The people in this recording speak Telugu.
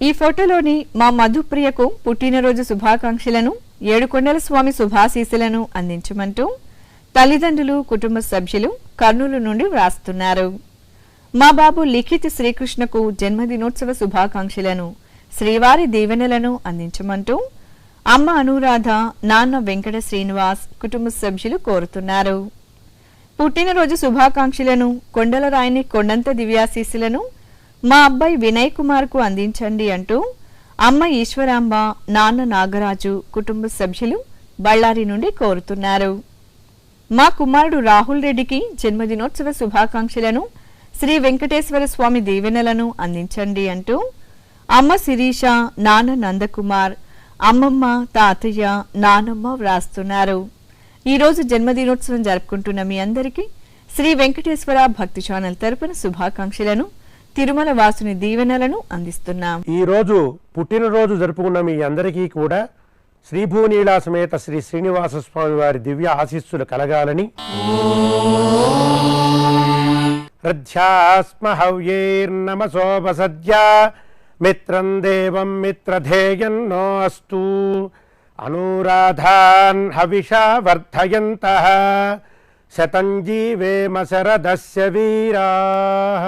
ఈ ఫోటోలోని మా మధుప్రియకు పుట్టినరోజు శుభాకాంక్షలను ఏడుకొండల స్వామి శుభాశీస్సులను అందించమంటూ తల్లిదండ్రులు కుటుంబ సభ్యులు కర్నూలు నుండి వ్రాస్తున్నారు. మా బాబు లిఖిత్ శ్రీకృష్ణకు జన్మదినోత్సవ శుభాకాంక్షలను శ్రీవారి దీవెనలను అందించమంటూ అమ్మ అనురాధ, నాన్న వెంకట శ్రీనివాస్ కుటుంబ సభ్యులు కోరుతున్నారు. పుట్టినరోజు శుభాకాంక్షలను కొండలరాయని కొండంత దివ్యాశీస్సులను మా అబ్బాయి వినయ్ కుమార్ కు అందించండి అంటూ అమ్మ ఈశ్వరాంబ, నాన్న నాగరాజు కుటుంబ సభ్యులు బళ్ళారి నుండి కోరుతున్నారు. మా కుమారుడు రాహుల్ రెడ్డికి జన్మదినోత్సవ శుభాకాంక్షలను శ్రీ వెంకటేశ్వర స్వామి దీవెనలను అందించండి అంటూ అమ్మ శిరీష, నాన్న నందకుమార్, అమ్మమ్మ, తాతయ్య, నానమ్మ వ్రాస్తున్నారు. ఈరోజు జన్మదినోత్సవం జరుపుకుంటున్న మీ అందరికీ శ్రీ వెంకటేశ్వర భక్తి ఛానల్ తరపున శుభాకాంక్షలను, తిరుమల వాసుని దీవెనలను అందిస్తున్నాం. ఈ రోజు పుట్టినరోజు జరుపుకున్న మీ అందరికీ కూడా శ్రీభూనీలా సమేత శ్రీ శ్రీనివాస స్వామి వారి దివ్య ఆశీస్సులు కలగాలని రథ్యాస్మ హవ్యేర్నమసోపసద్యా మిత్రం దేవం మిత్రధేయన్నో అస్తు అనురాధాన్ హవిషా వర్ధయంతః శతం జీవేమ శరదస్య వీరాః.